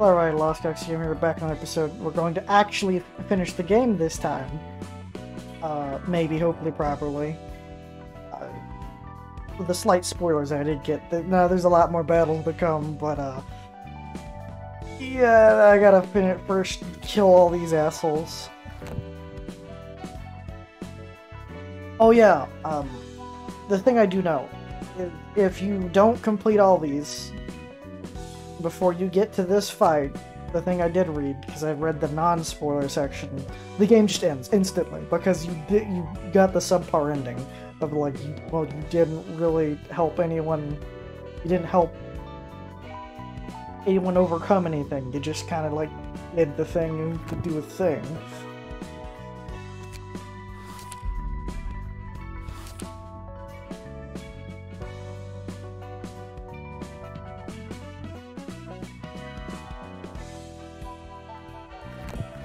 Alright, Lost Cox here, we're back on an episode. We're going to actually finish the game this time. Maybe, hopefully properly. With the slight spoilers I did get, there's a lot more battles to come, but yeah, I gotta finish first, kill all these assholes. Oh yeah, the thing I do know, if you don't complete all these before you get to this fight, the thing I did read, because I've read the non-spoiler section, the game just ends instantly, because you got the subpar ending of like, well, you didn't really help anyone, you didn't help anyone overcome anything, you just kind of like did the thing and could do a thing.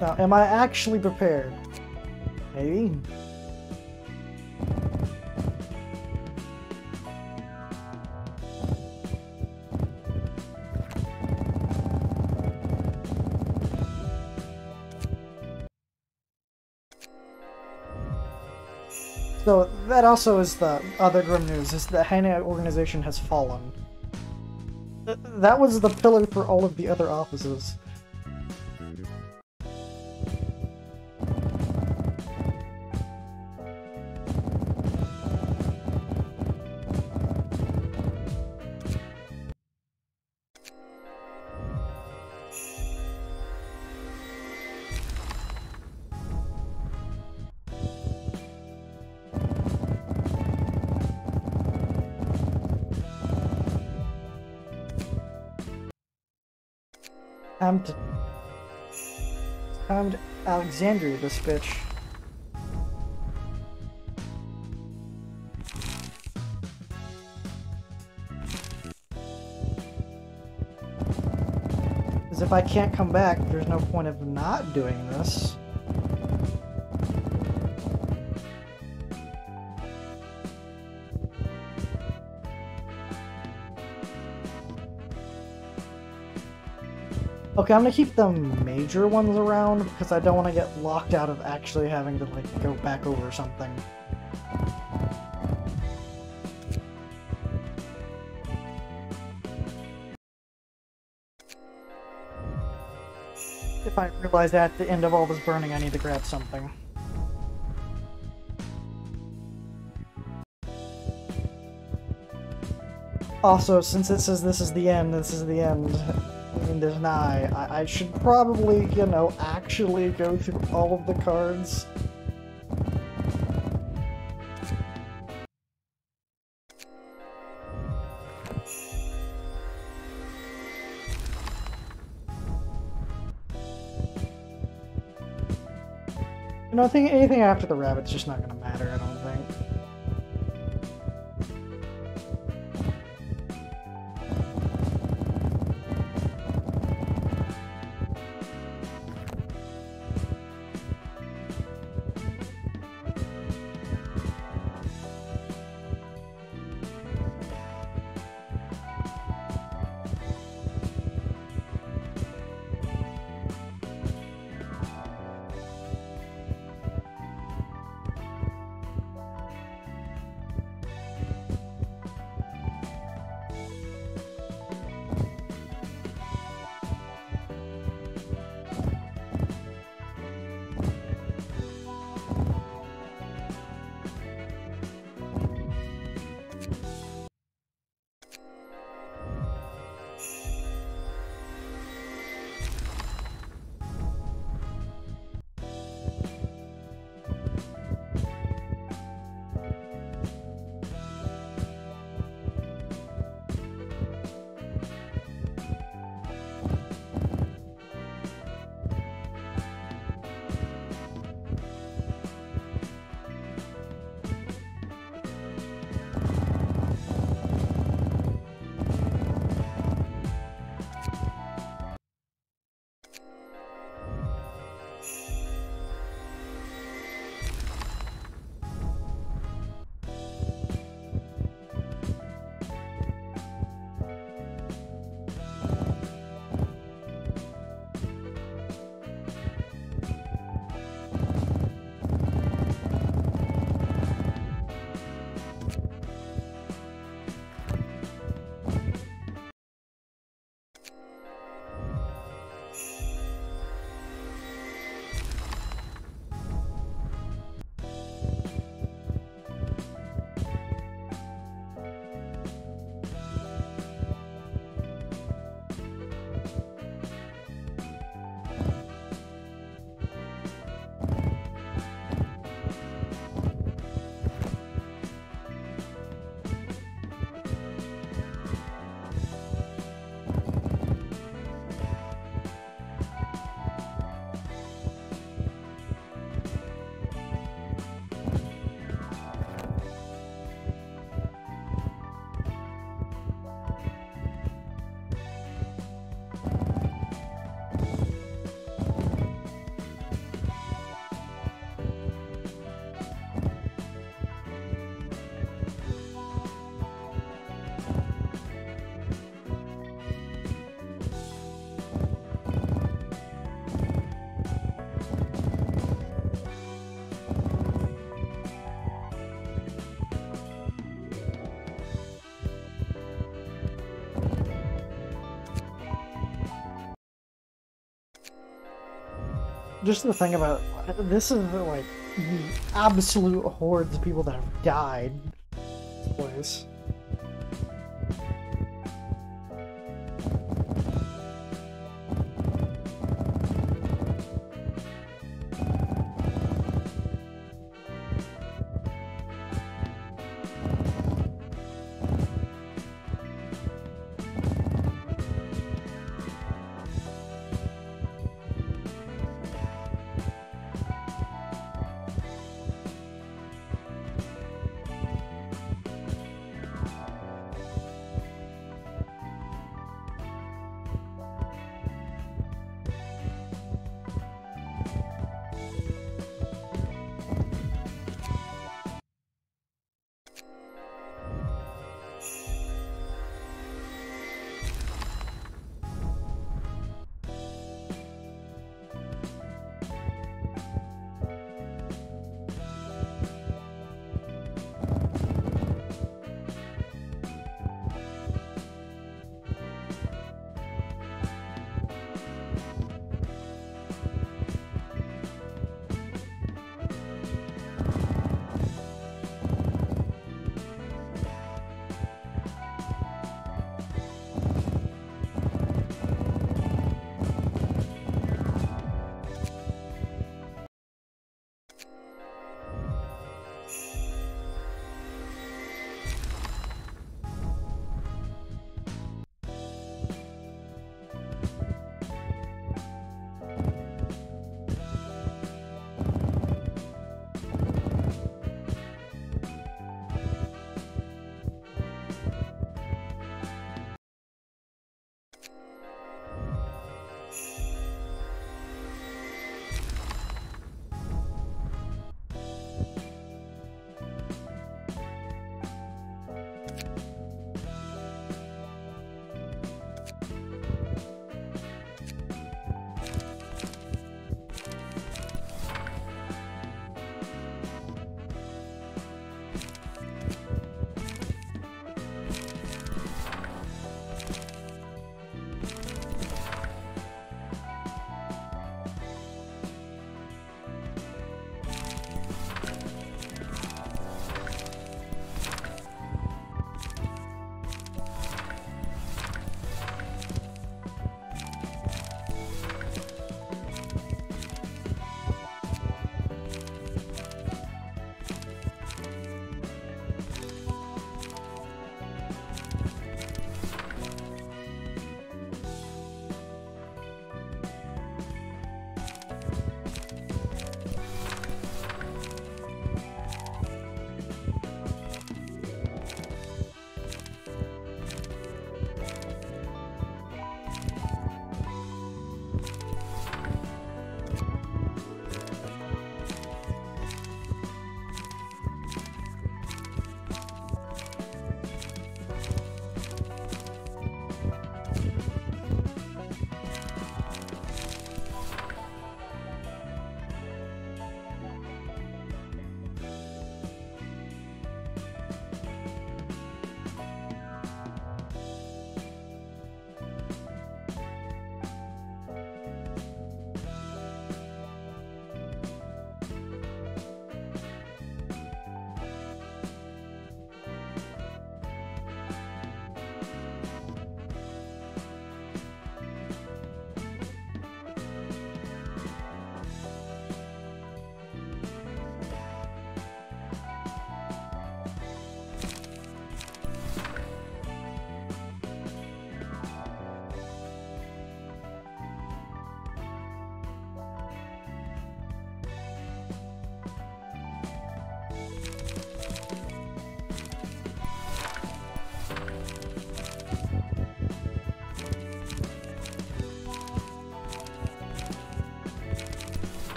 Now, am I actually prepared? Maybe? So, that also is the other grim news, is the Hana organization has fallen. That was the pillar for all of the other offices. Time to Alexandria, this bitch. Because if I can't come back, there's no point of not doing this. Okay, I'm gonna keep the major ones around because I don't want to get locked out of actually having to, like, go back over something. If I realize that at the end of all this burning I need to grab something. Also, since it says this is the end, there's nigh, I should probably, you know, actually go through all of the cards. You know, I think anything after the rabbit's just not gonna matter, I don't think. Just the thing about this is like the absolute hordes of people that have died in this place.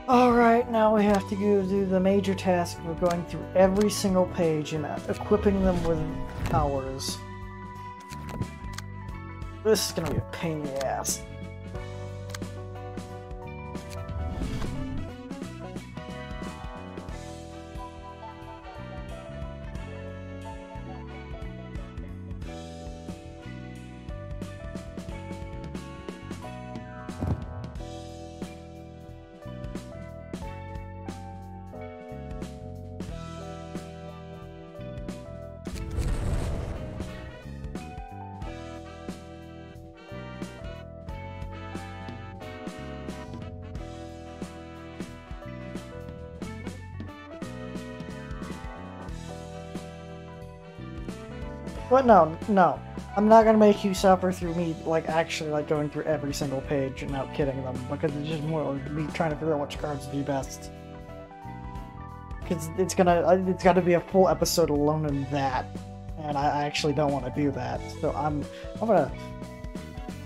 Alright, now we have to go do the major task of going through every single page and equipping them with powers. This is gonna be a pain in the ass. But no, I'm not gonna make you suffer through me, like, actually, like, going through every single page and not kidding them, because it's just more of me trying to figure out which cards do best. Because it's gotta be a full episode alone in that, and I actually don't want to do that, so I'm gonna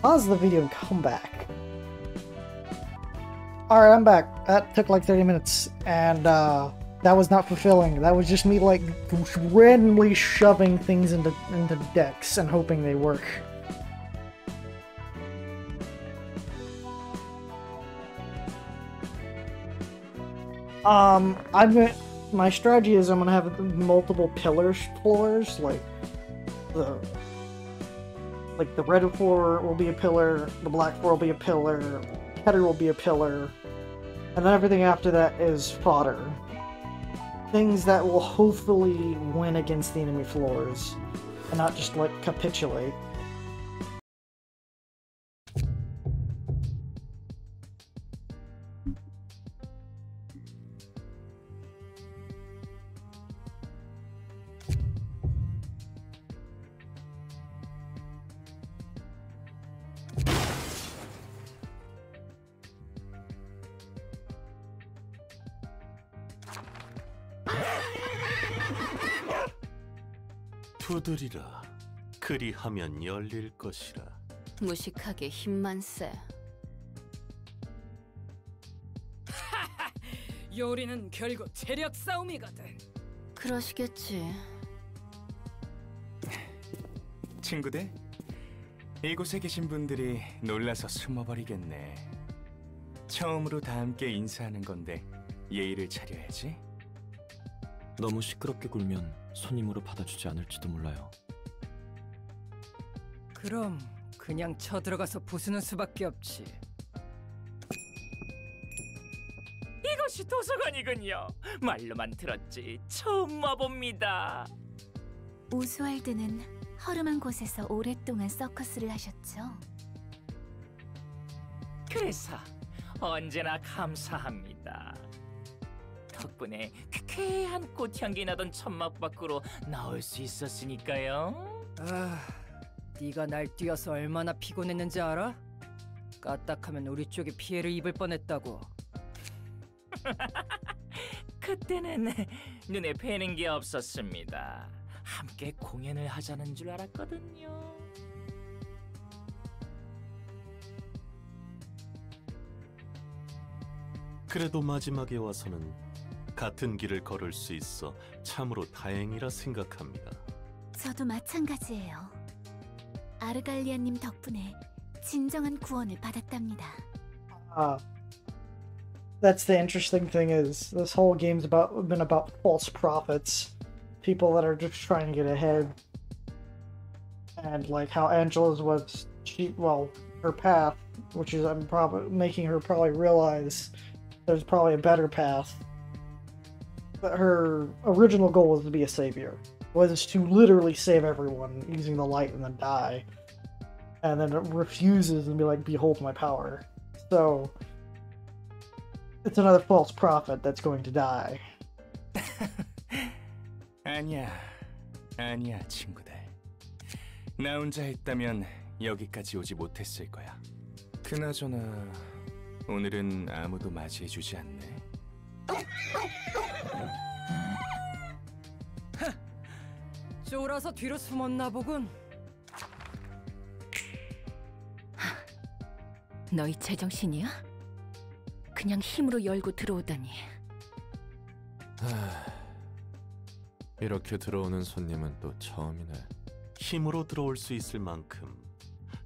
pause the video and come back. Alright, I'm back. That took like 30 minutes, and, that was not fulfilling. That was just me, like, randomly shoving things into decks and hoping they work. My strategy is I'm gonna have multiple floors, like the red floor will be a pillar, the black floor will be a pillar, header will be a pillar, and then everything after that is fodder. Things that will hopefully win against the enemy floors, and not just, like, capitulate. 두드리라. 그리하면 열릴 것이라. 무식하게 힘만 세. 요리는 결국 체력 싸움이거든. 그러시겠지. 친구들, 이곳에 계신 분들이 놀라서 숨어버리겠네. 처음으로 다 함께 인사하는 건데 예의를 차려야지. 너무 시끄럽게 굴면 손님으로 받아주지 않을지도 몰라요. 그럼 그냥 쳐들어가서 부수는 수밖에 없지. 이것이 도서관이군요. 말로만 들었지 처음 와봅니다. 오스왈드는 허름한 곳에서 오랫동안 서커스를 하셨죠? 그래서 언제나 감사합니다. 덕분에 쾌쾌한 꽃향기 나던 천막 밖으로 나올 수 있었으니까요. 네가 날 뛰어서 얼마나 피곤했는지 알아? 까딱하면 우리 쪽에 피해를 입을 뻔했다고. 그때는 눈에 뵈는 게 없었습니다. 함께 공연을 하자는 줄 알았거든요. 그래도 마지막에 와서는 같은 길을 걸을 수 있어 참으로 다행이라 생각합니다. 저도 마찬가지예요. 아르갈리아님 덕분에 진정한 구원을 받았답니다. That's the interesting thing is this whole game's been about false prophets, people that are just trying to get ahead, and like how Angela's was her path, which is making her probably realize there's probably a better path. But her original goal was to be a savior, was to literally save everyone using the light and then die, and then it refuses and be like, behold my power. So it's another false prophet that's going to die. 아니야 친구들. 나 혼자 했다면 여기까지 오지 못했을 거야. 그나저나 오늘은 아무도 맞이해주지 않네. 쫄아서 뒤로 숨었나 보군. 너희 제정신이야? 그냥 힘으로 열고 들어오다니. 이렇게 들어오는 손님은 또 처음이네. 힘으로 들어올 수 있을 만큼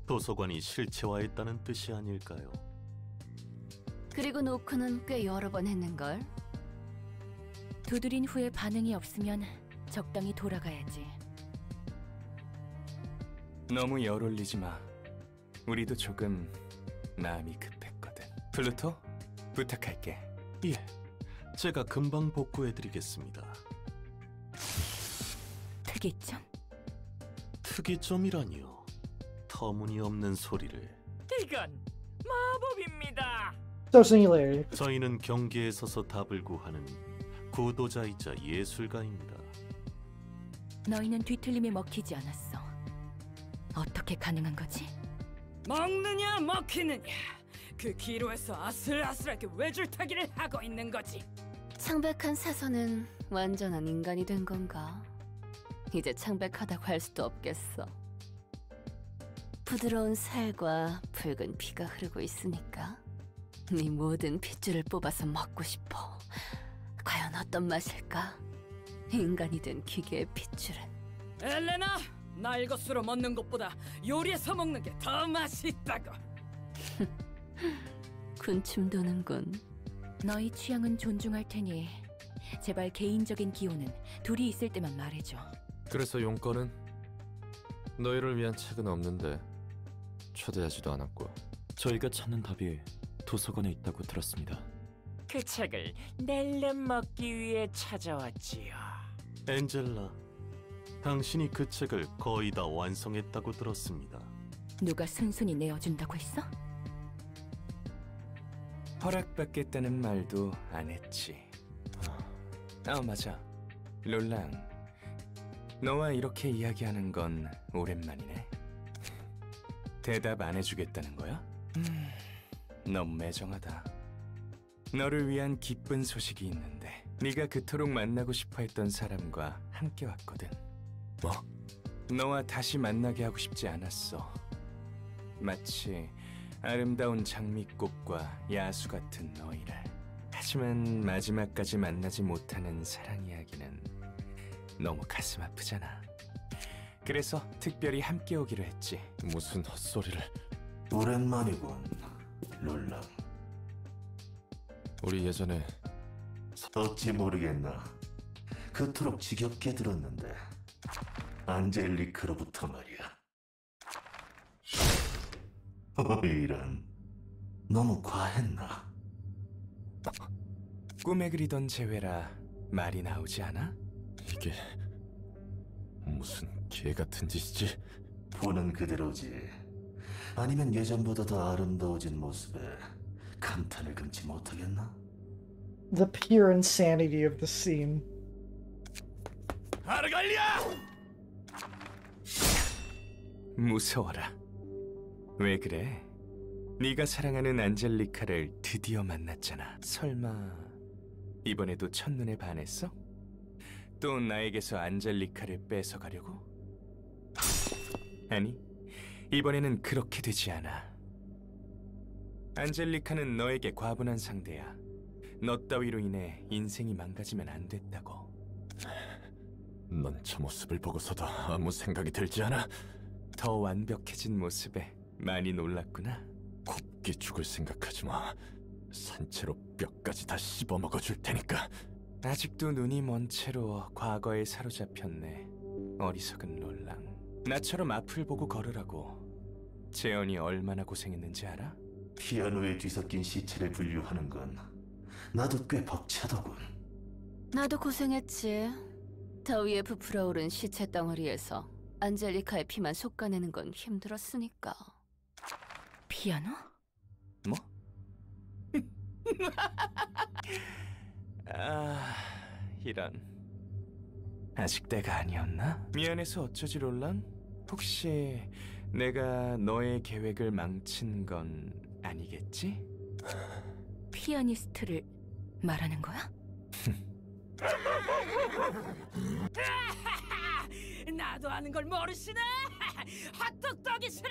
도서관이 실체화했다는 뜻이 아닐까요? 그리고 노크는 꽤 여러 번 했는걸. 두드린 후에 반응이 없으면 적당히 돌아가야지. 너무 열 올리지 마. 우리도 조금 마음이 급했거든. 플루토, 부탁할게. 예, 제가 금방 복구해드리겠습니다. 특이점? 특이점이라니요. 터무니없는 소리를. 이건 마법입니다. So singularity. 저희는 경계에 서서 답을 구하는 구도자이자 예술가입니다. 너희는 뒤틀림에 먹히지 않았어. 어떻게 가능한 거지? 먹느냐 먹히느냐 그 기로에서 아슬아슬하게 외줄타기를 하고 있는 거지. 창백한 사선은 완전한 인간이 된 건가? 이제 창백하다고 할 수도 없겠어. 부드러운 살과 붉은 피가 흐르고 있으니까 네 모든 핏줄을 뽑아서 먹고 싶어. 과연 어떤 맛일까? 인간이 된 기계의 핏줄은. 엘레나, 날 것으로 먹는 것보다 요리해서 먹는 게 더 맛있다고. 군침 도는군. 너희 취향은 존중할 테니 제발 개인적인 기호는 둘이 있을 때만 말해줘. 그래서 용건은? 너희를 위한 책은 없는데 초대하지도 않았고. 저희가 찾는 답이 도서관에 있다고 들었습니다. 그 책을 낼름 먹기 위해 찾아왔지요. 엔젤라, 당신이 그 책을 거의 다 완성했다고 들었습니다. 누가 순순히 내어준다고 했어? 허락받겠다는 말도 안 했지. 맞아. 롤랑, 너와 이렇게 이야기하는 건 오랜만이네. 대답 안 해주겠다는 거야? 너무 매정하다. 너를 위한 기쁜 소식이 있는데 네가 그토록 만나고 싶어 했던 사람과 함께 왔거든. 뭐? 너와 다시 만나게 하고 싶지 않았어. 마치 아름다운 장미꽃과 야수 같은 너희를. 하지만 마지막까지 만나지 못하는 사랑 이야기는 너무 가슴 아프잖아. 그래서 특별히 함께 오기로 했지. 무슨 헛소리를. 오랜만이군, 롤랑. 우리 예전에 어찌 모르겠나. 그토록 지겹게 들었는데 안젤리크로부터 말이야. 이런, 너무 과했나? 꿈에 그리던 재회라 말이 나오지 않아? 이게 무슨 개 같은 짓이지? 보는 그대로지. 아니면 예전보다 더 아름다워진 모습에 감탄을 금치 못하겠나? The pure insanity of the scene. 아르갈리아! 무서워라. 왜 그래? 네가 사랑하는 안젤리카를 드디어 만났잖아. 설마 이번에도 첫눈에 반했어? 또 나에게서 안젤리카를 뺏어가려고? 아니, 이번에는 그렇게 되지 않아. 안젤리카는 너에게 과분한 상대야. 너 따위로 인해 인생이 망가지면 안 됐다고. 넌 저 모습을 보고서도 아무 생각이 들지 않아? 더 완벽해진 모습에 많이 놀랐구나. 곱게 죽을 생각하지 마. 산채로 뼈까지 다 씹어먹어 줄 테니까. 아직도 눈이 먼 채로 과거에 사로잡혔네. 어리석은 롤랑. 나처럼 앞을 보고 걸으라고. 재현이 얼마나 고생했는지 알아? 피아노에 뒤섞인 시체를 분류하는 건 나도 꽤 벅차더군. 나도 고생했지. 더위에 부풀어 오른 시체 덩어리에서 안젤리카의 피만 솎아내는 건 힘들었으니까. 피아노? 뭐? 이런. 아직 때가 아니었나? 미안해서 어쩌지 롤랑? 혹시 내가 너의 계획을 망친 건 아니겠지? 피아니스트를 말하는 거야? 나도 아는 걸 모르시네. 핫도그떡이시네.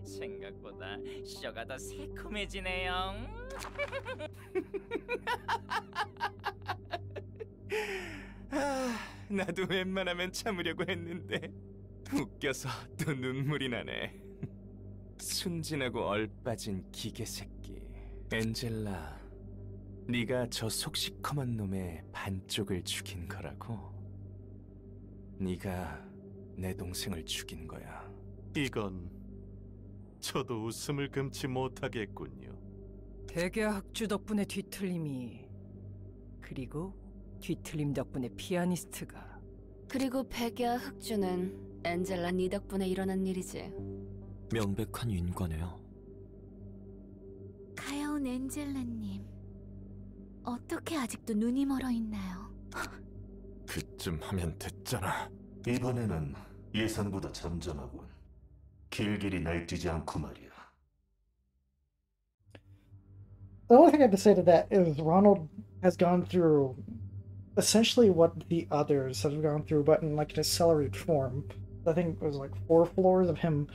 생각보다 쇼가 더 새콤해지네요. 나도 웬만하면 참으려고 했는데 웃겨서 또 눈물이 나네. 순진하고 얼빠진 기계 새끼. 엔젤라, 네가 저 속시커먼 놈의 반쪽을 죽인 거라고? 네가 내 동생을 죽인 거야. 이건 저도 웃음을 금치 못하겠군요. 백야 흑주 덕분에 뒤틀림이, 그리고 뒤틀림 덕분에 피아니스트가. 그리고 백야 흑주는 엔젤라 네 덕분에 일어난 일이지. 명백한 인과네요. 가여운 엔젤라님, 어떻게 아직도 눈이 멀어 있나요? 그쯤 하면 됐잖아. 이번에는 예상보다 잠잠하군. 길길이 날뛰지 않고 말이야. The only thing I have to say to that is Ronald has gone through essentially what the others have gone through, but in like an accelerated form. I think it was like 4 floors of him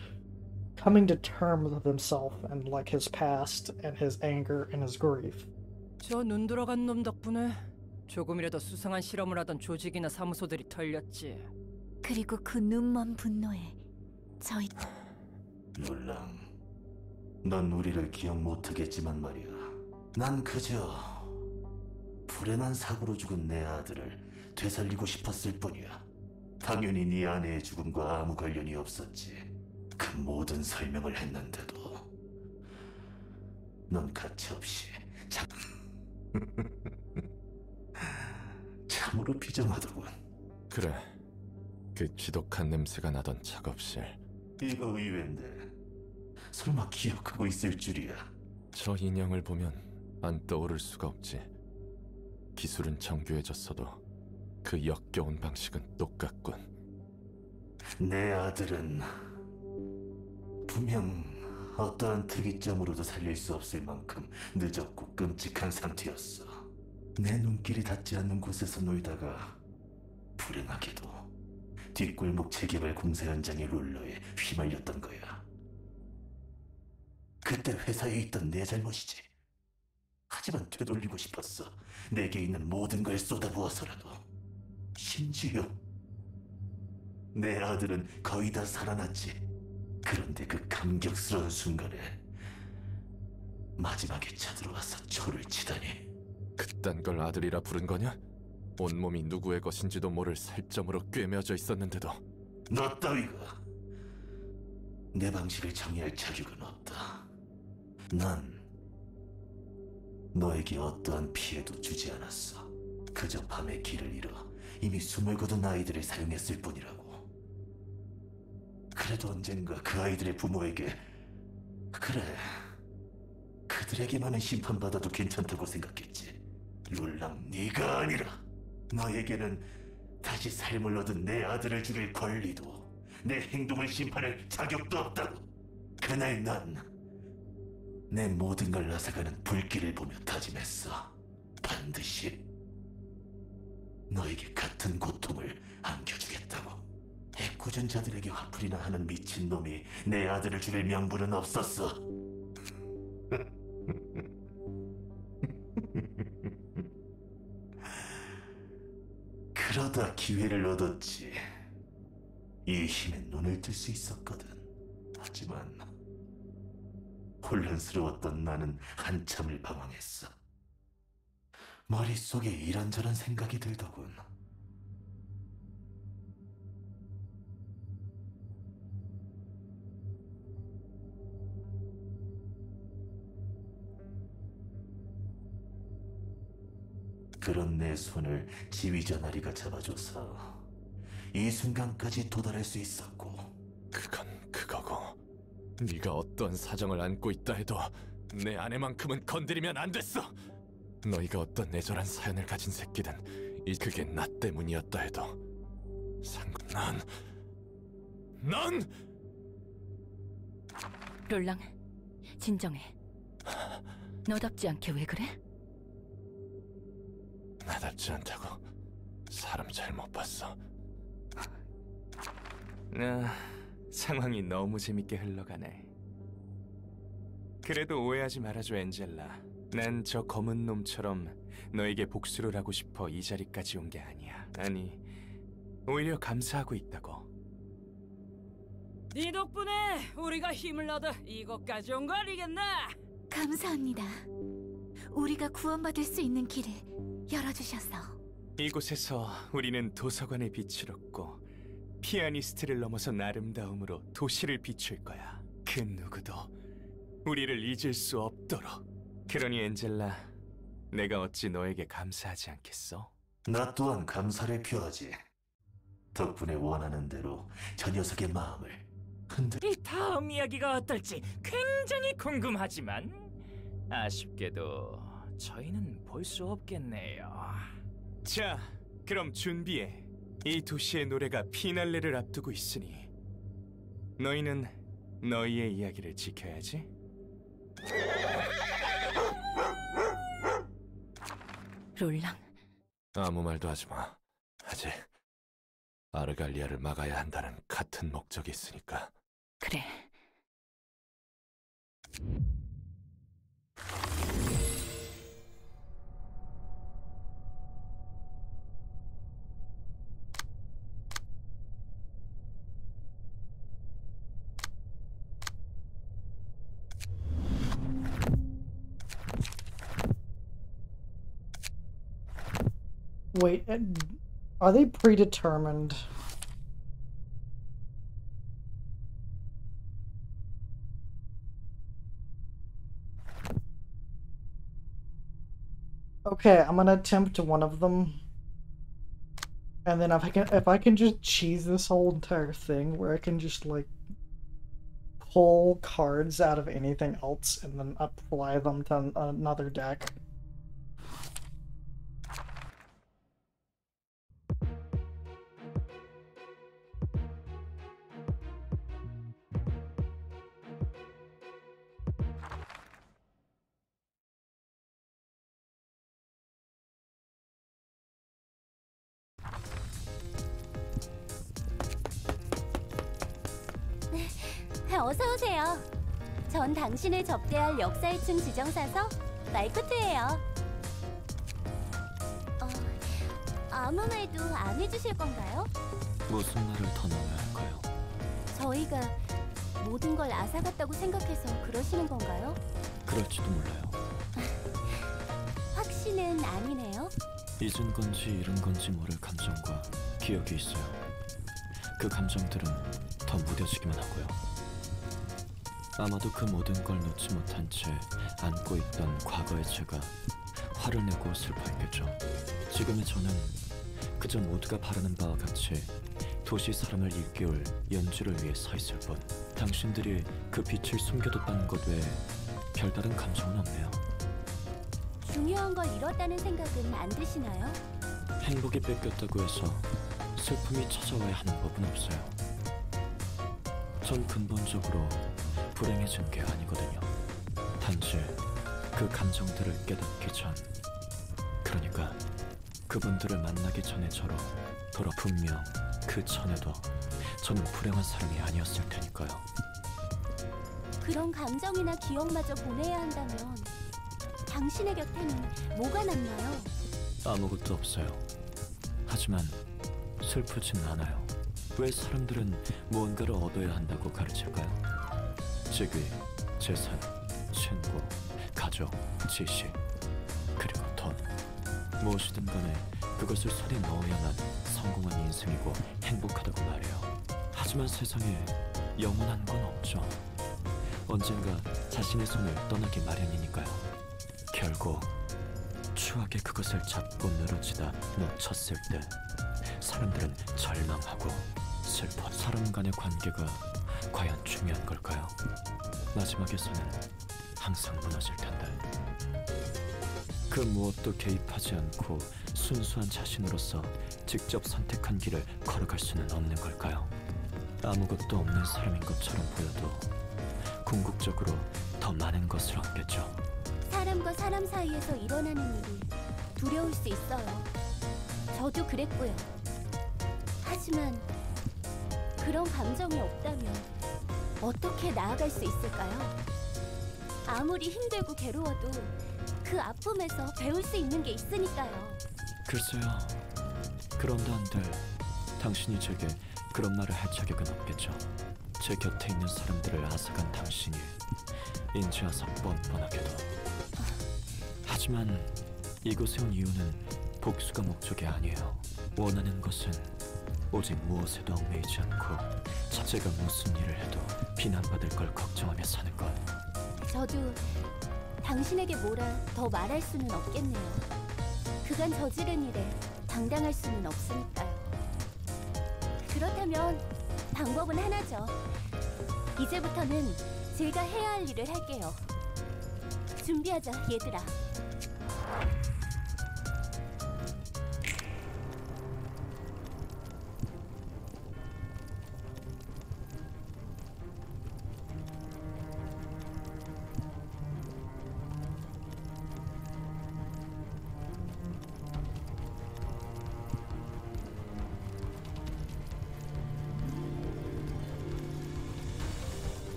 coming to terms with himself and like his past and his anger and his grief. 저 눈 돌아간 놈 덕분에 조금이라도 수상한 실험을 하던 조직이나 사무소들이 털렸지. 그리고 그 눈먼 분노에 저희 룰랑, 넌 우리를 기억 못하겠지만 말이야. 난 그저 불행한 사고로 죽은 내 아들을 되살리고 싶었을 뿐이야. 당연히 네 아내의 죽음과 아무 관련이 없었지. 그 모든 설명을 했는데도 넌 가차없이 참으로 비정하더군. 그래, 그 지독한 냄새가 나던 작업실. 이거 의외인데 설마 기억하고 있을 줄이야. 저 인형을 보면 안 떠오를 수가 없지. 기술은 정교해졌어도 그 역겨운 방식은 똑같군. 내 아들은 분명 어떠한 특이점으로도 살릴 수 없을 만큼 늦었고 끔찍한 상태였어. 내 눈길이 닿지 않는 곳에서 놀다가 불행하게도 뒷골목 재개발 공사 현장의 롤러에 휘말렸던 거야. 그때 회사에 있던 내 잘못이지. 하지만 되돌리고 싶었어. 내게 있는 모든 걸 쏟아부어서라도. 심지어 내 아들은 거의 다 살아났지. 그런데 그 감격스러운 순간에 마지막에 쳐들어와서 초를 치다니. 그딴 걸 아들이라 부른 거냐? 온몸이 누구의 것인지도 모를 살점으로 꿰매어져 있었는데도. 너 따위가 내 방식을 정의할 자격은 없다. 난 너에게 어떠한 피해도 주지 않았어. 그저 밤에 길을 잃어 이미 숨을 거둔 아이들을 사용했을 뿐이라고. 그래도 언젠가 그 아이들의 부모에게, 그래, 그들에게만은 심판받아도 괜찮다고 생각했지. 룰랑, 네가 아니라 너에게는 다시 삶을 얻은 내 아들을 죽일 권리도 내 행동을 심판할 자격도 없다고. 그날 난 내 모든 걸 앗아가는 불길을 보며 다짐했어. 반드시 너에게 같은 고통을 안겨주겠다고. 애꿎은 자들에게 화풀이나 하는 미친놈이 내 아들을 죽일 명분은 없었어. 그러다 기회를 얻었지. 이 힘에 눈을 뜰 수 있었거든. 하지만 혼란스러웠던 나는 한참을 방황했어. 머릿속에 이런저런 생각이 들더군. 그런 내 손을 지휘자 나리가 잡아줘서 이 순간까지 도달할 수 있었고. 그건 그거고, 네가 어떤 사정을 안고 있다 해도 내 아내만큼은 건드리면 안 됐어. 너희가 어떤 애절한 사연을 가진 새끼든 그게 나 때문이었다 해도 넌 롤랑, 진정해. 너답지 않게 왜 그래? 나답지 않다고? 사람 잘 못 봤어. 상황이 너무 재밌게 흘러가네. 그래도 오해하지 말아줘, 엔젤라. 난 저 검은 놈처럼 너에게 복수를 하고 싶어 이 자리까지 온 게 아니야. 아니, 오히려 감사하고 있다고. 네 덕분에 우리가 힘을 얻어 이곳까지 온 거 아니겠나? 감사합니다. 우리가 구원받을 수 있는 길을 열어주셔서. 이곳에서 우리는 도서관의 빛을 얻고 피아니스트를 넘어선 아름다움으로 도시를 비출 거야. 그 누구도 우리를 잊을 수 없도록. 그러니 엔젤라, 내가 어찌 너에게 감사하지 않겠어? 나 또한 감사를 표하지. 덕분에 원하는 대로 저 녀석의 마음을 이 다음 이야기가 어떨지 굉장히 궁금하지만 아쉽게도 저희는 볼 수 없겠네요. 자, 그럼 준비해. 이 도시의 노래가 피날레를 앞두고 있으니 너희는 너희의 이야기를 지켜야지. 롤랑, 아무 말도 하지 마. 아직 아르갈리아를 막아야 한다는 같은 목적이 있으니까. 그래. Wait, are they predetermined? Okay, I'm gonna attempt one of them. And then if I can just cheese this whole entire thing where I can just like pull cards out of anything else and then apply them to another deck. 어서 오세요. 전 당신을 접대할 역사 2층 지정사서 마이코트예요. 아무 말도 안 해주실 건가요? 무슨 말을 더 넣어야 할까요? 저희가 모든 걸 앗아갔다고 생각해서 그러시는 건가요? 그럴지도 몰라요. 확신은 아니네요. 잊은 건지 잃은 건지 모를 감정과 기억이 있어요. 그 감정들은 더 무뎌지기만 하고요. 아마도 그 모든 걸 놓지 못한 채 안고 있던 과거의 제가 화를 내고 슬퍼했겠죠. 지금의 저는 그저 모두가 바라는 바와 같이 도시 사람을 일깨울 연주를 위해 서 있을 뿐, 당신들이 그 빛을 숨겨뒀다는 것 외에 별다른 감정은 없네요. 중요한 걸 잃었다는 생각은 안 드시나요? 행복이 뺏겼다고 해서 슬픔이 찾아와야 하는 법은 없어요. 전 근본적으로 불행해진 게 아니거든요. 단지 그 감정들을 깨닫기 전, 그러니까 그분들을 만나기 전에 저로 돌아. 분명 그 전에도 저는 불행한 사람이 아니었을 테니까요. 그런 감정이나 기억마저 보내야 한다면 당신의 곁에는 뭐가 남나요? 아무것도 없어요. 하지만 슬프진 않아요. 왜 사람들은 무언가를 얻어야 한다고 가르칠까요? 직위, 재산, 친구, 가족, 지식, 그리고 돈. 무엇이든 간에 그것을 손에 넣어야만 성공한 인생이고 행복하다고 말해요. 하지만 세상에 영원한 건 없죠. 언젠가 자신의 손을 떠나기 마련이니까요. 결국 추하게 그것을 잡고 늘어지다 놓쳤을 때 사람들은 절망하고 슬퍼. 사람 간의 관계가 과연 중요한 걸까요? 마지막에서는 항상 무너질 텐데. 그 무엇도 개입하지 않고 순수한 자신으로서 직접 선택한 길을 걸어갈 수는 없는 걸까요? 아무것도 없는 사람인 것처럼 보여도 궁극적으로 더 많은 것을 얻겠죠. 사람과 사람 사이에서 일어나는 일이 두려울 수 있어요. 저도 그랬고요. 하지만 그런 감정이 없다면 어떻게 나아갈 수 있을까요? 아무리 힘들고 괴로워도 그 아픔에서 배울 수 있는 게 있으니까요. 글쎄요. 그런다 한들 당신이 제게 그런 말을 할 자격은 없겠죠. 제 곁에 있는 사람들을 앗아간 당신이 인지하서 뻔뻔하게도. 하지만 이곳에 온 이유는 복수가 목적이 아니에요. 원하는 것은 오직 무엇에도 얽매이지 않고 제가 무슨 일을 해도 비난받을 걸 걱정하며 사는 것. 저도 당신에게 뭐라 더 말할 수는 없겠네요. 그간 저지른 일에 당당할 수는 없으니까요. 그렇다면 방법은 하나죠. 이제부터는 제가 해야 할 일을 할게요. 준비하자, 얘들아.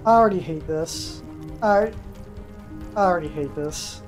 I already hate this. I already hate this.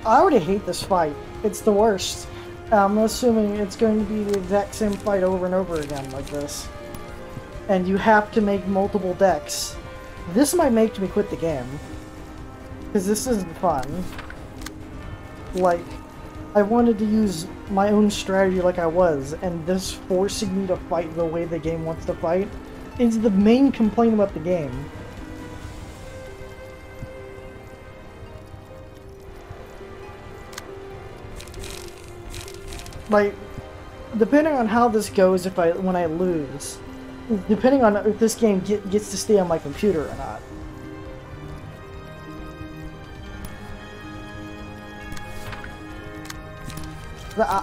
I already hate this fight. It's the worst. I'm assuming it's going to be the exact same fight over and over again like this. And you have to make multiple decks. This might make me quit the game. Because this isn't fun. Like, I wanted to use my own strategy like I was, and this forcing me to fight the way the game wants to fight is the main complaint about the game. Like, depending on how this goes when I lose, depending on if this game gets to stay on my computer or not.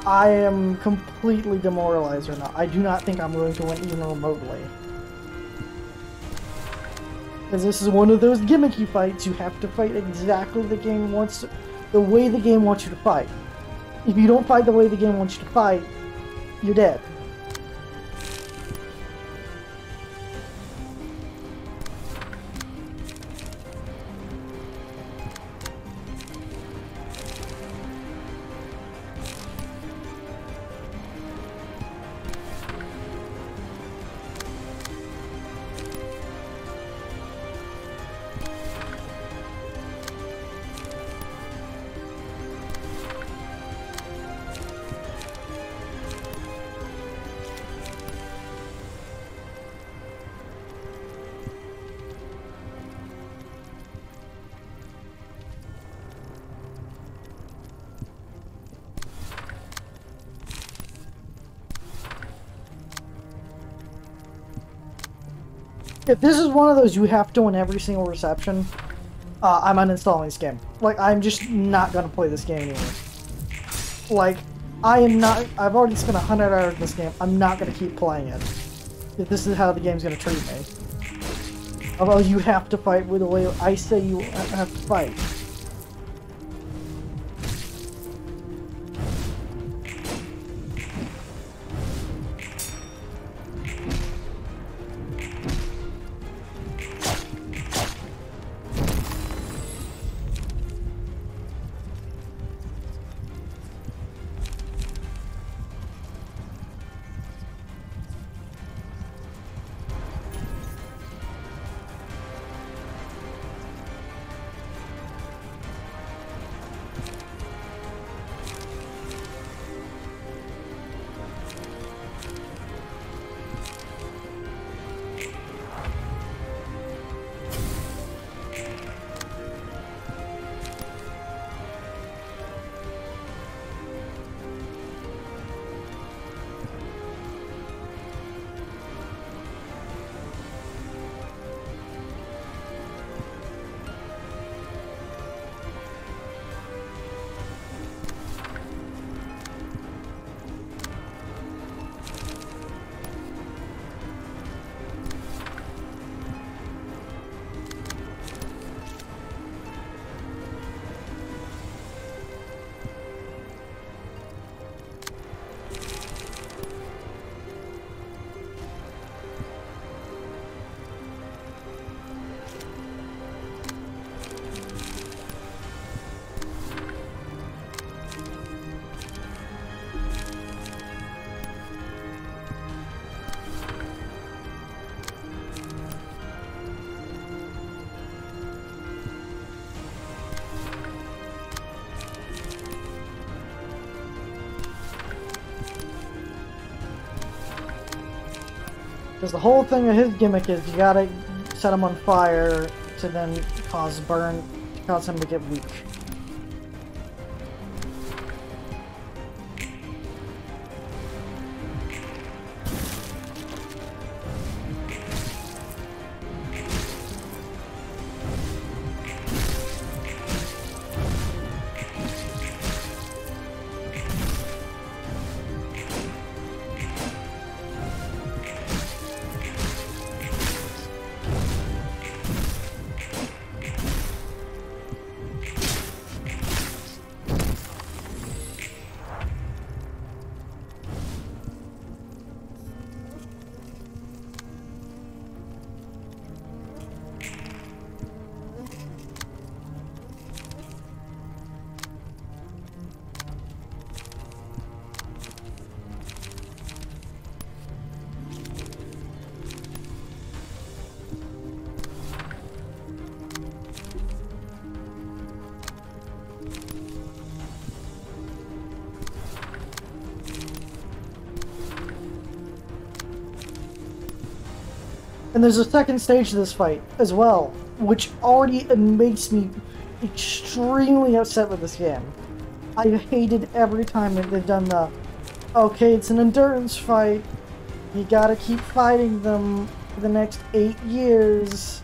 I am completely demoralized right now. I do not think I'm going to win even remotely. Because this is one of those gimmicky fights. You have to fight exactly the way the game wants you to fight. If you don't fight the way the game wants you to fight, you're dead. If this is one of those you have to win every single reception, I'm uninstalling this game. Like, I'm just not gonna play this game anymore. Like, I've already spent 100 hours in this game. I'm not gonna keep playing it. If this is how the game's gonna treat me. Although you have to fight with the way I say you have to fight. Because the whole thing of his gimmick is you gotta set him on fire to then cause him to get weak. And there's a second stage to this fight as well, which already makes me extremely upset with this game. I've hated every time that they've done the, okay, it's an endurance fight, you gotta keep fighting them for the next 8 years.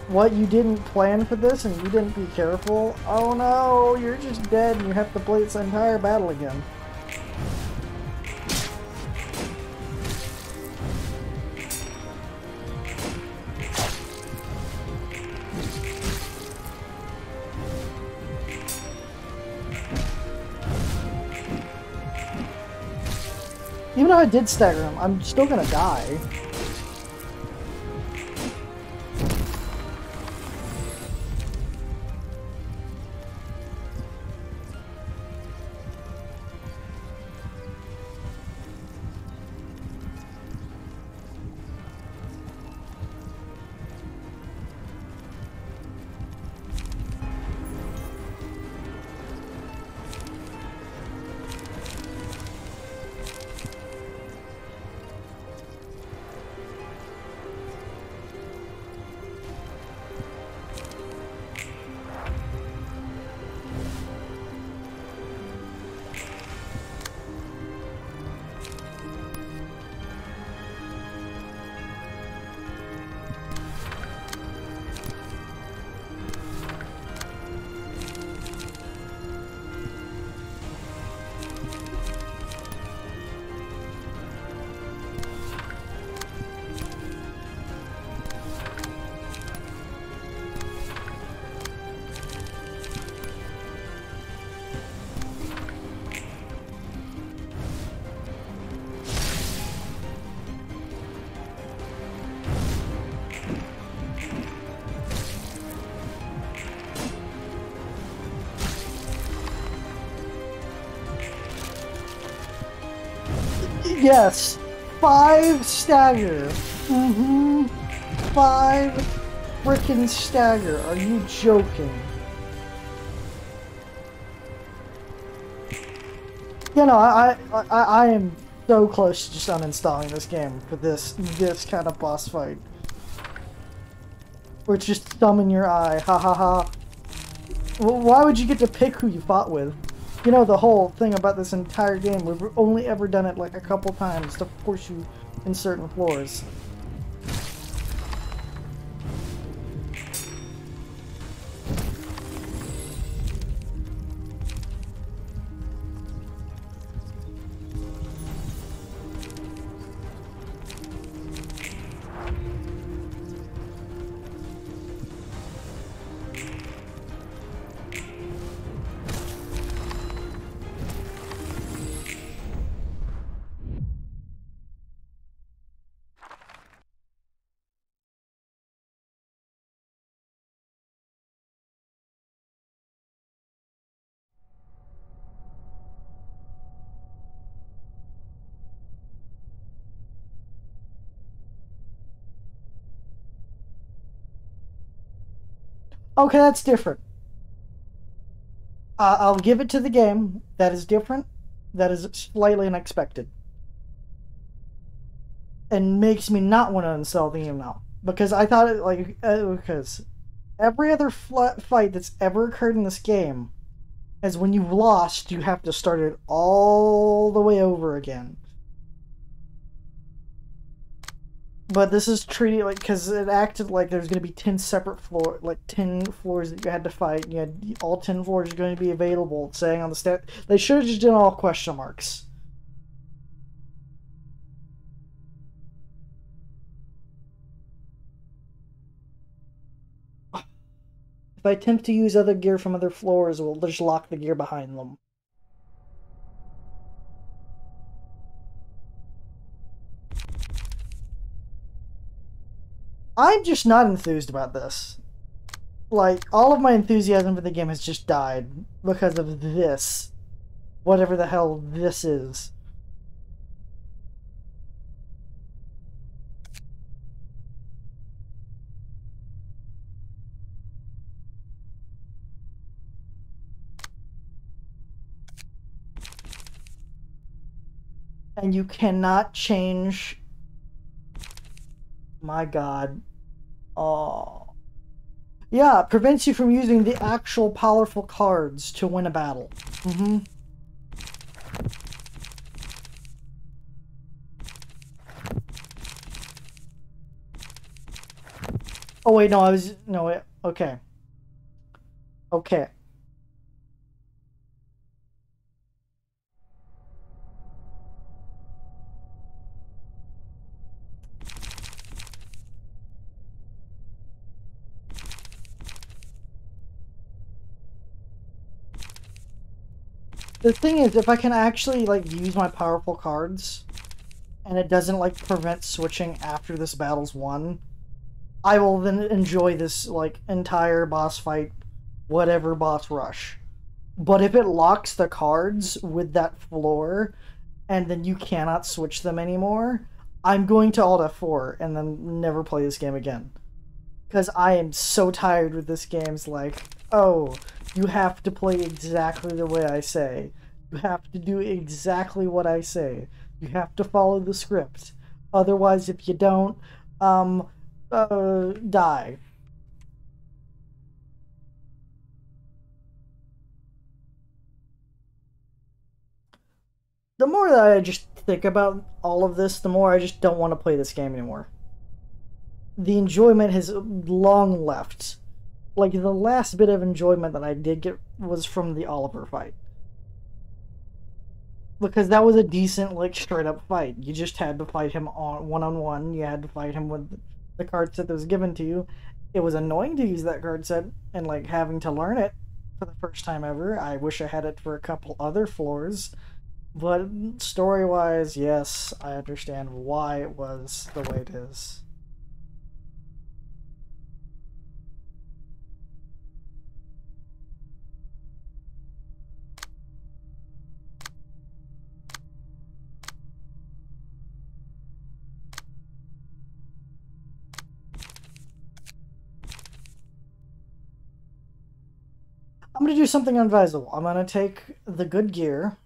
What, you didn't plan for this and you didn't be careful? Oh no, you're just dead and you have to play this entire battle again. Even if I did stagger him, I'm still gonna die. Yes, 5 stagger. 5 frickin' stagger. Are you joking? You know, I am so close to just uninstalling this game for this kind of boss fight. Where it's just thumb in your eye, ha ha ha. Well, why would you get to pick who you fought with? You know, the whole thing about this entire game, we've only ever done it like a couple times to force you in certain floors. Okay, that's different. I'll give it to the game. That is different. That is slightly unexpected. And makes me not want to install the game now. Because I thought it, like, because every other fight that's ever occurred in this game is when you've lost, you have to start it all the way over again. But this is treated like, because it acted like there's going to be 10 separate floors, like 10 floors that you had to fight. You had all 10 floors are going to be available, saying on the stat. They should have just done all question marks. If I attempt to use other gear from other floors, we'll just lock the gear behind them. I'm just not enthused about this. Like, all of my enthusiasm for the game has just died because of this. Whatever the hell this is. And you cannot change My god. Oh. Yeah, it prevents you from using the actual powerful cards to win a battle. Mm-hmm. Oh wait, no, okay. Okay. The thing is, if I can actually, like, use my powerful cards, and it doesn't, like, prevent switching after this battle's won, I will then enjoy this, like, entire boss fight, whatever boss rush. But if it locks the cards with that floor, and then you cannot switch them anymore, I'm going to Alt F4 and then never play this game again. Because I am so tired with this game's like, oh, you have to play exactly the way I say. You have to do exactly what I say. You have to follow the script. Otherwise, if you don't, die. The more that I just think about all of this, the more I just don't want to play this game anymore. The enjoyment has long left. Like, the last bit of enjoyment that I did get was from the Oliver fight. Because that was a decent, like, straight-up fight. You just had to fight him on one-on-one. You had to fight him with the card set that was given to you. It was annoying to use that card set and, like, having to learn it for the first time ever. I wish I had it for a couple other floors. But story-wise, yes, I understand why it was the way it is. I'm going to do something unadvisable. I'm going to take the good gear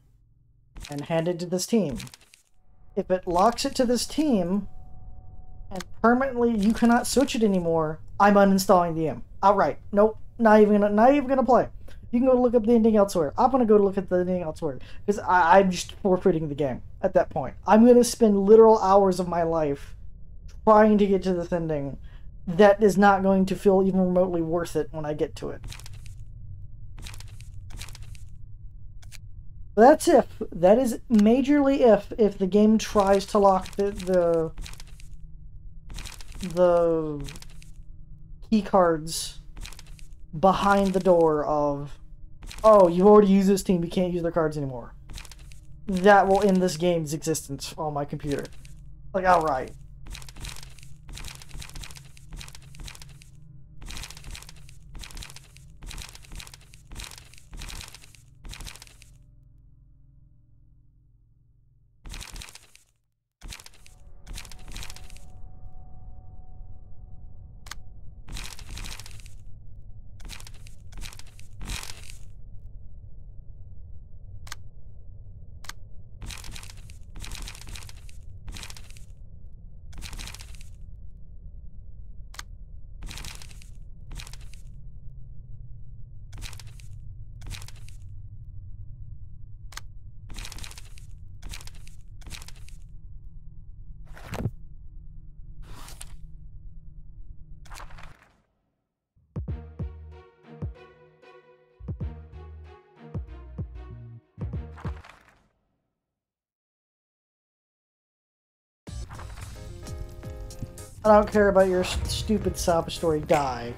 and hand it to this team. If it locks it to this team, and permanently you cannot switch it anymore, I'm uninstalling the game. Outright. Nope. Not even gonna play. You can go look up the ending elsewhere. I'm gonna go look at the ending elsewhere. Because I'm just forfeiting the game at that point. I'm gonna spend literal hours of my life trying to get to this ending that is not going to feel even remotely worth it when I get to it. That's if. That is majorly if the game tries to lock the key cards behind the door of, oh, you've already used this team, you can't use their cards anymore. That will end this game's existence on my computer. Like, outright. I don't care about your stupid sob story. Die.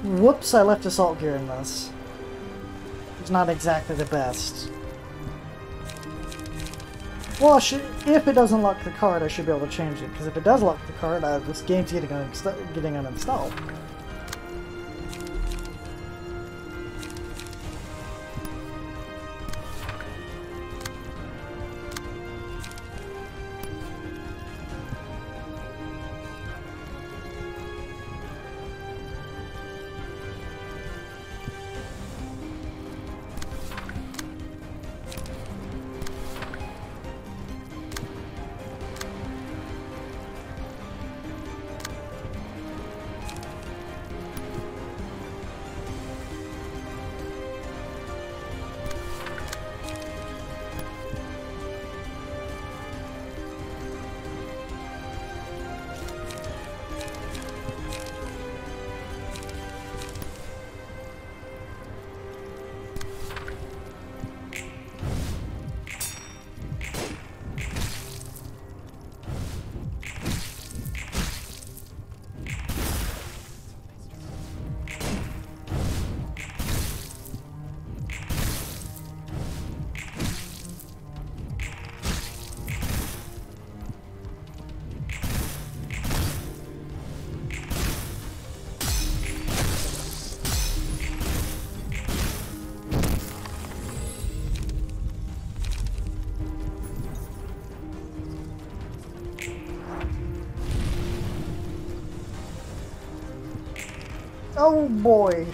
Whoops, I left assault gear in this. It's not exactly the best. Well, if it doesn't lock the card, I should be able to change it. Because if it does lock the card, this game's getting uninstalled. Oh boy.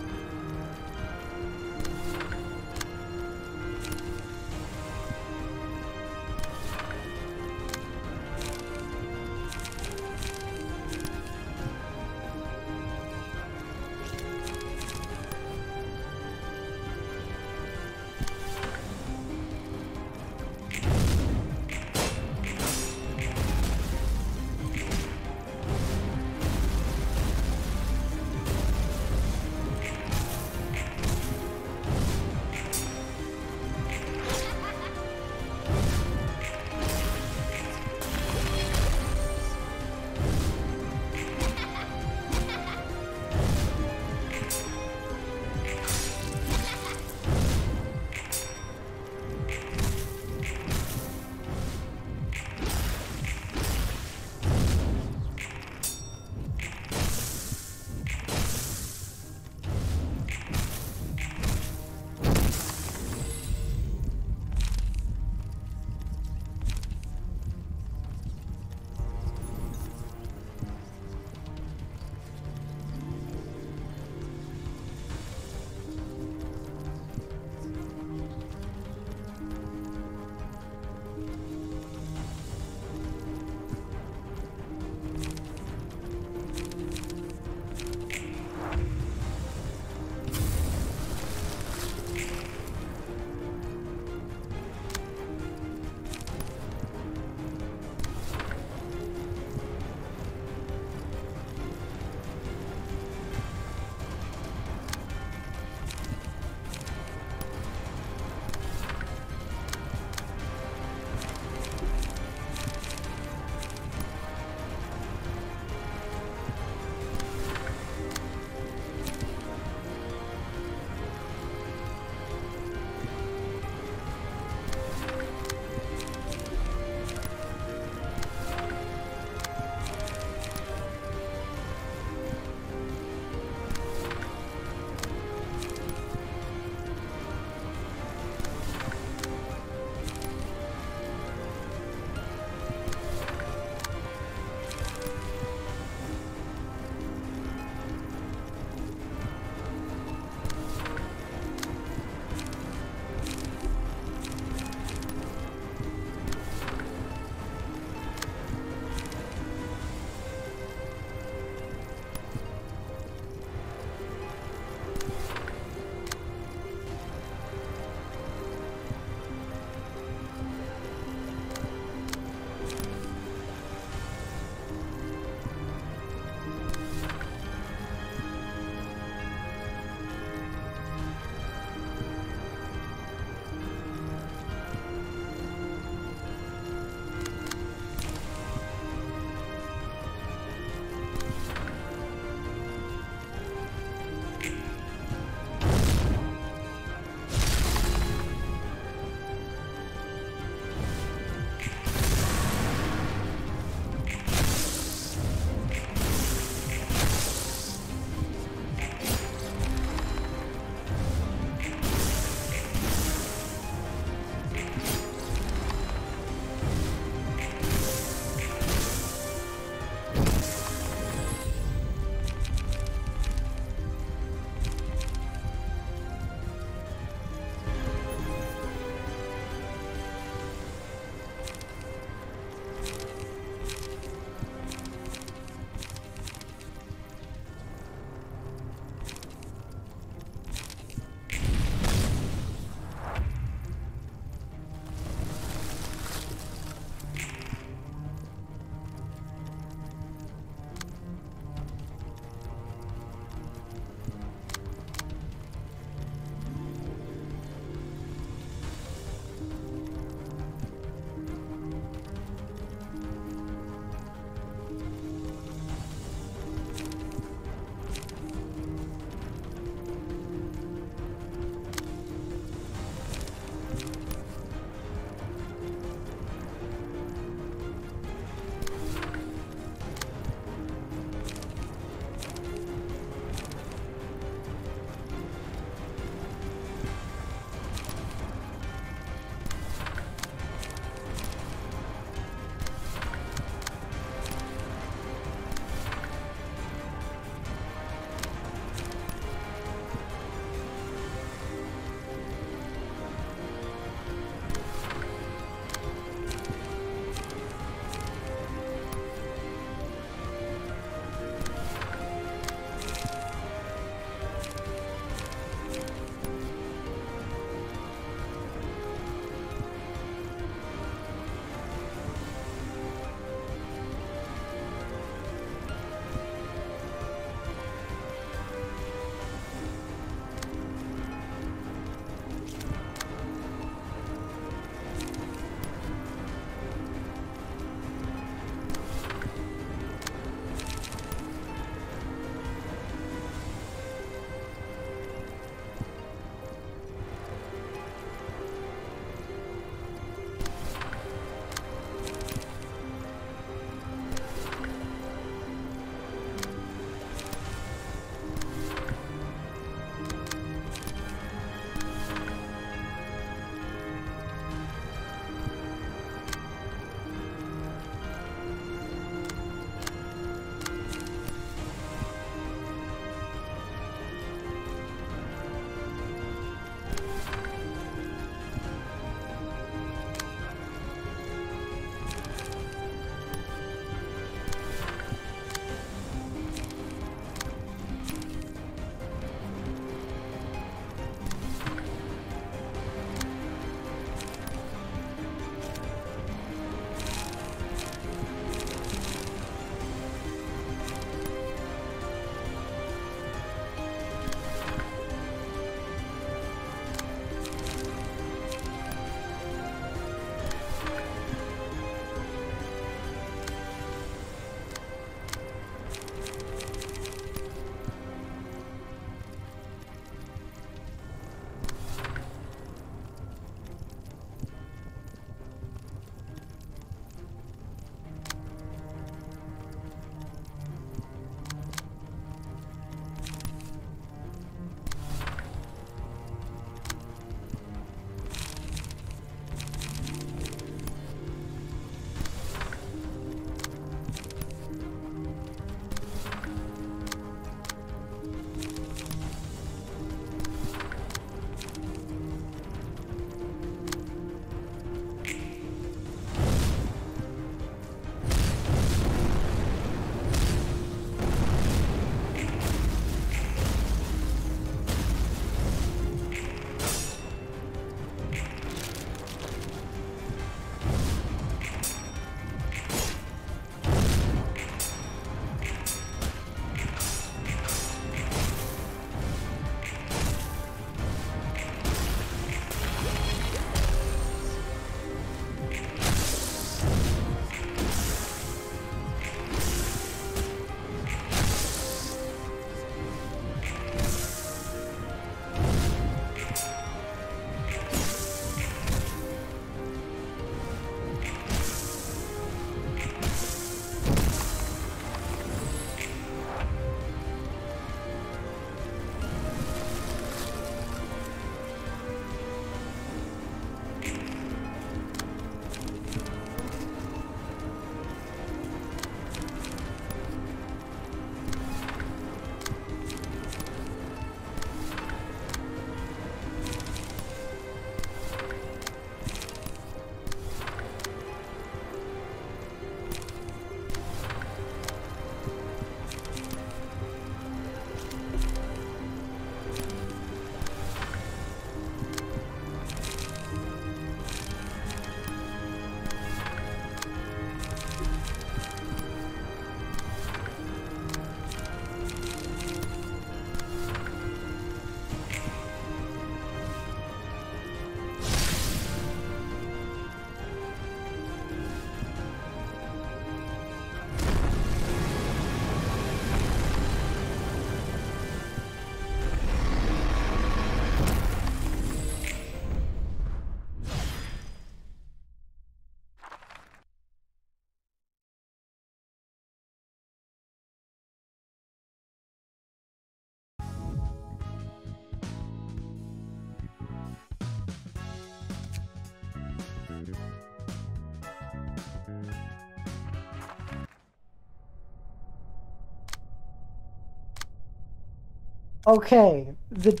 Okay, the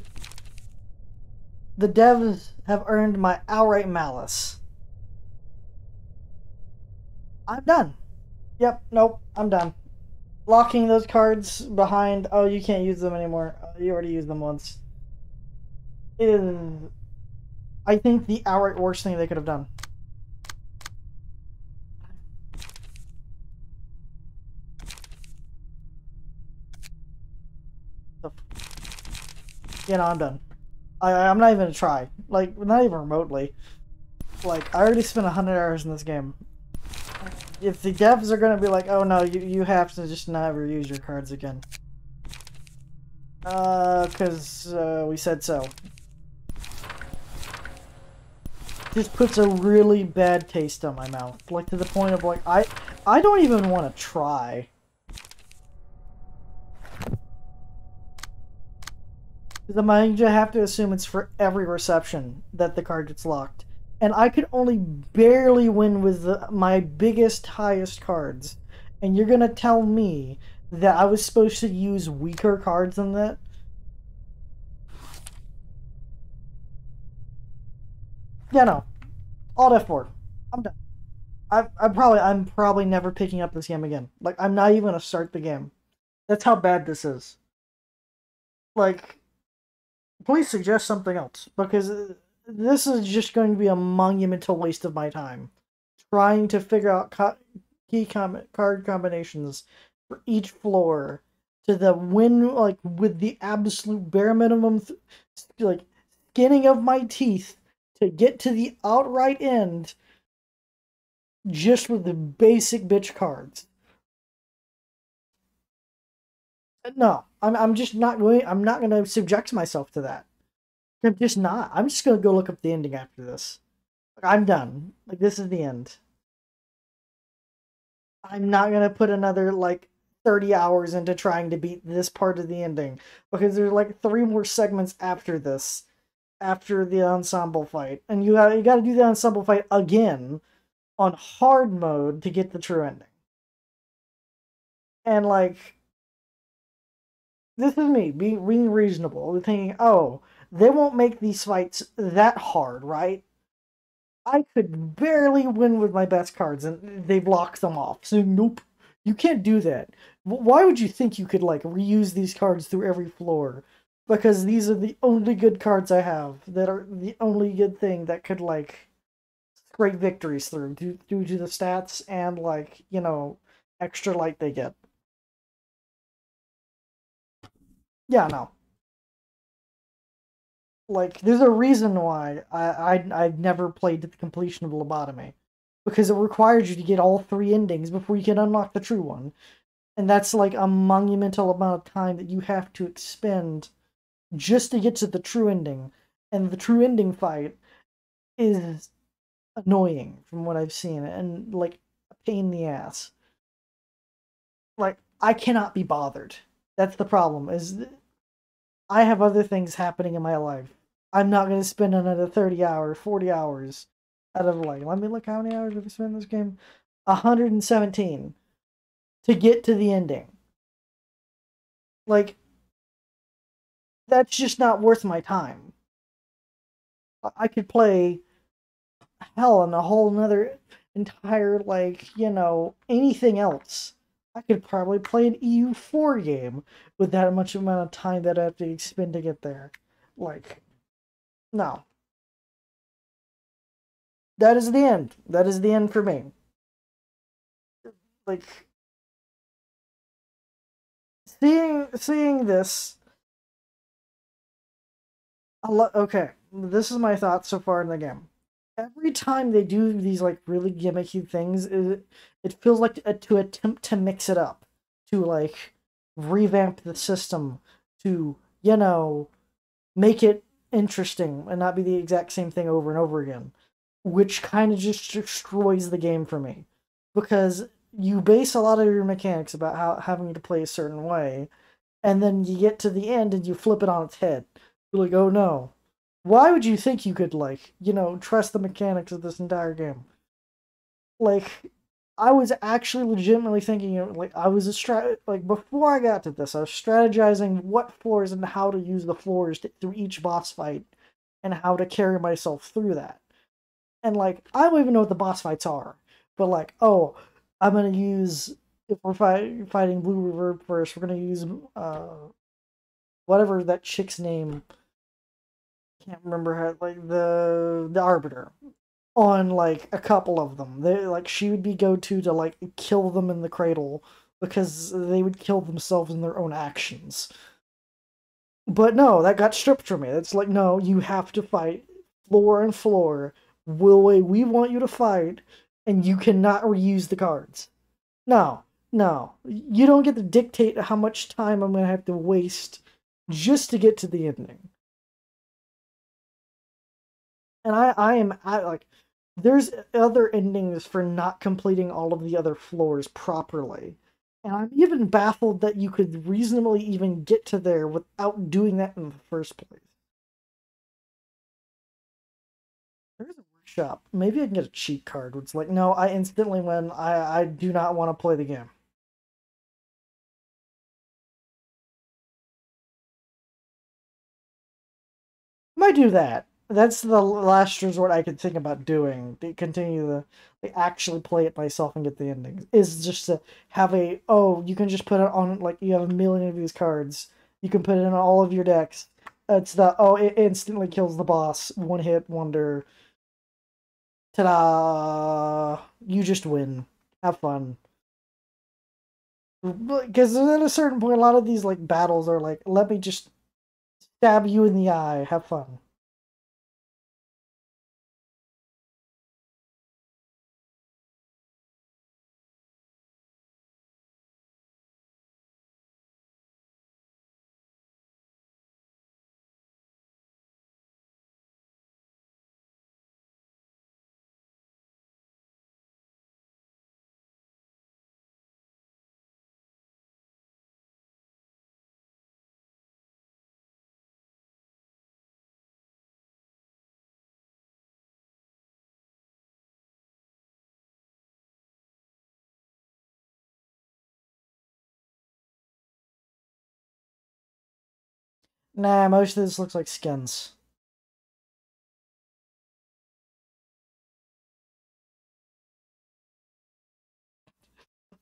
devs have earned my outright malice. I'm done. Yep, nope, I'm done. Locking those cards behind, oh, you can't use them anymore. You already used them once. Is, I think, the outright worst thing they could have done. You know, I'm done. I'm not even gonna try. Like, not even remotely. Like, I already spent 100 hours in this game. If the devs are gonna be like, oh no, you have to just never use your cards again. Cause, we said so. Just puts a really bad taste on my mouth. Like, to the point of, like, I don't even want to try. Because I have to assume it's for every reception that the card gets locked. And I could only barely win with my biggest, highest cards. And you're gonna tell me that I was supposed to use weaker cards than that? Yeah, no. Alt F4. I'm done. I'm probably never picking up this game again. Like, I'm not even gonna start the game. That's how bad this is. Like, please suggest something else, because this is just going to be a monumental waste of my time trying to figure out card combinations for each floor to the win, like, with the absolute bare minimum, like, skinning of my teeth to get to the outright end just with the basic bitch cards. No, I'm just not going. I'm not going to subject myself to that. I'm just not. I'm just going to go look up the ending after this. I'm done. Like, this is the end. I'm not going to put another, like, 30 hours into trying to beat this part of the ending. Because there's, like, 3 more segments after this. After the ensemble fight. And you gotta do the ensemble fight again on hard mode to get the true ending. And, like, this is me being reasonable. Thinking, oh, they won't make these fights that hard, right? I could barely win with my best cards, and they've locked them off. So, nope, you can't do that. Why would you think you could, like, reuse these cards through every floor? Because these are the only good cards I have that are the only good thing that could, like, scrape victories through due to the stats and, like, you know, extra light they get. Yeah, no. Like, there's a reason why I've never played to the completion of Lobotomy. Because it requires you to get all 3 endings before you can unlock the true one. And that's, like, a monumental amount of time that you have to expend just to get to the true ending. And the true ending fight is annoying from what I've seen. And, like, a pain in the ass. Like, I cannot be bothered. That's the problem, is I have other things happening in my life. I'm not going to spend another 30 hours, 40 hours out of, like, let me look how many hours have I spent in this game? 117 to get to the ending. Like, that's just not worth my time. I could play hell in a whole nother entire, like, you know, anything else. I could probably play an EU4 game with that much amount of time that I have to expend to get there. Like, no. That is the end. That is the end for me. Like, seeing this, okay, this is my thoughts so far in the game. Every time they do these, like, really gimmicky things, it feels like to attempt to mix it up, to, like, revamp the system, to, you know, make it interesting and not be the exact same thing over and over again, which kind of just destroys the game for me, because you base a lot of your mechanics about how having to play a certain way, and then you get to the end and you flip it on its head. You're like, oh no. Why would you think you could, like, you know, trust the mechanics of this entire game? Like, I was actually legitimately thinking of, like, I was like, before I got to this, I was strategizing what floors and how to use the floors through each boss fight and how to carry myself through that. And, like, I don't even know what the boss fights are, but, like, oh, I'm gonna use, if we're fighting Blue River first, we're gonna use whatever that chick's name, can't remember how, like, the Arbiter, on, like, a couple of them. They, like, she would be go-to to, like, kill them in the cradle, because they would kill themselves in their own actions. But no, that got stripped from me. It's like, no, you have to fight floor and floor. We want you to fight, and you cannot reuse the cards. No, no. You don't get to dictate how much time I'm going to have to waste just to get to the ending. And like, there's other endings for not completing all of the other floors properly. And I'm even baffled that you could reasonably even get to there without doing that in the first place. There's a workshop. Maybe I can get a cheat card where it's like, no, I instantly win. I do not want to play the game. Might do that. That's the last resort I could think about doing. To continue to actually play it myself and get the endings. Is just to have you can just put it on, like, you have a million of these cards. You can put it in all of your decks. It's it instantly kills the boss. One hit wonder. Ta-da! You just win. Have fun. Because at a certain point, a lot of these, like, battles are like, let me just stab you in the eye. Have fun. Nah, most of this looks like skins.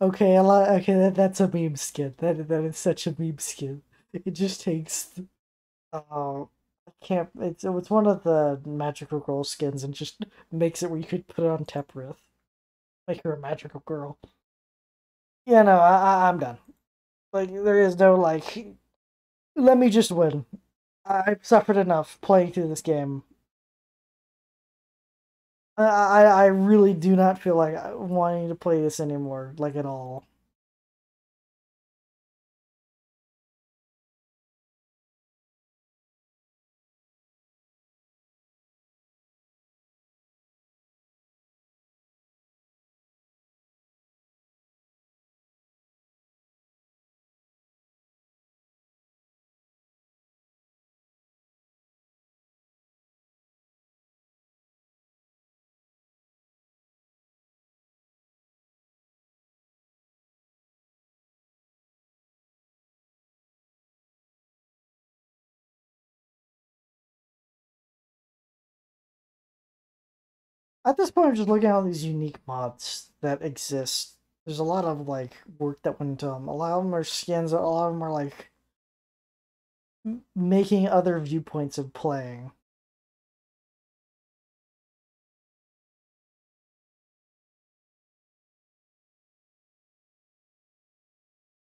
Okay, that's a meme skin. That is such a meme skin. It just takes I can't it's one of the magical girl skins and just makes it where you could put it on Teprith. Like you're a magical girl. Yeah, no, I'm done. Like, there is no, like, let me just win. I've suffered enough playing through this game. I really do not feel like wanting to play this anymore, like, at all. At this point, I'm just looking at all these unique mods that exist. There's a lot of, like, work that went into them. A lot of them are skins, a lot of them are, like, making other viewpoints of playing.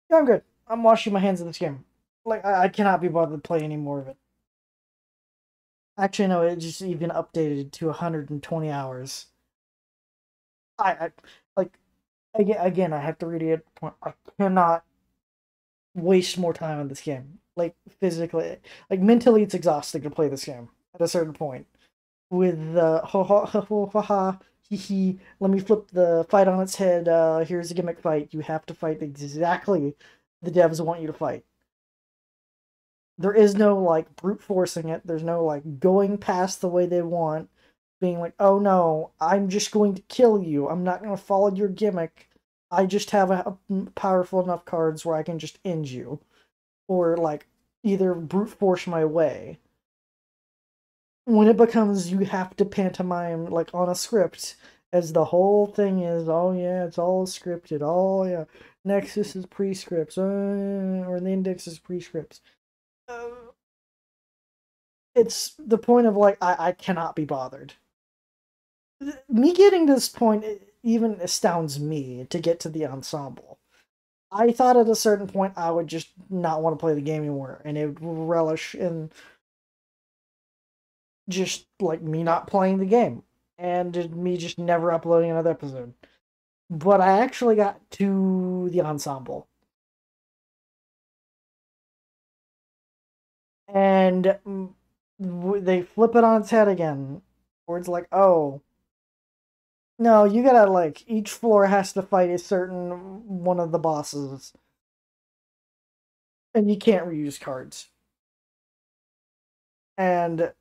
Yeah, I'm good. I'm washing my hands of this game. Like, I cannot be bothered to play any more of it. Actually, no, it just even updated to 120 hours. I like, again, I have to read it. I cannot waste more time on this game. Like, physically, like, mentally, it's exhausting to play this game at a certain point. With the ha ha ha ha ha ha hee hee, let me flip the fight on its head. Here's a gimmick fight. You have to fight exactly the devs want you to fight. There is no, like, brute forcing it. There's no, like, going past the way they want. being like, oh no, I'm just going to kill you. I'm not going to follow your gimmick. I just have a powerful enough cards where I can just end you. Or, like, either brute force my way. When it becomes you have to pantomime, like, on a script, as the whole thing is, oh yeah, it's all scripted, oh yeah, Nexus is pre-scripts, or the index is pre-scripts. It's the point of, like, I cannot be bothered. Me getting to this point even astounds me to get to the ensemble. I thought at a certain point I would just not want to play the game anymore, and it would relish in just, like, me not playing the game, and me just never uploading another episode. But I actually got to the ensemble. And they flip it on its head again, where it's like, oh, no, you gotta, like, each floor has to fight a certain one of the bosses. And you can't reuse cards. And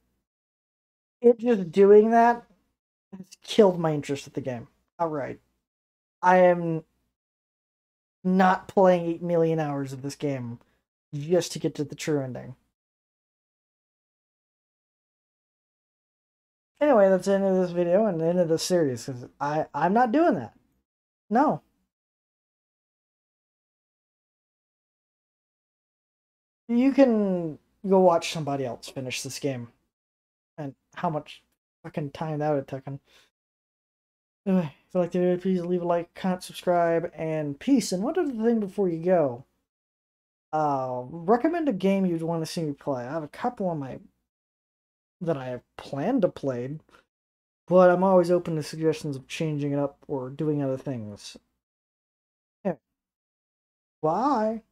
it just doing that has killed my interest at the game. Outright. I am not playing 8 million hours of this game just to get to the true ending. Anyway, that's the end of this video and the end of this series, because I'm not doing that. No. You can go watch somebody else finish this game. And how much fucking time that would have taken. Anyway, if you liked the video, please leave a like, comment, subscribe, and peace. And one other thing before you go. Recommend a game you'd want to see me play. I have a couple on my that I have planned to play, but I'm always open to suggestions of changing it up or doing other things. Yeah. Bye.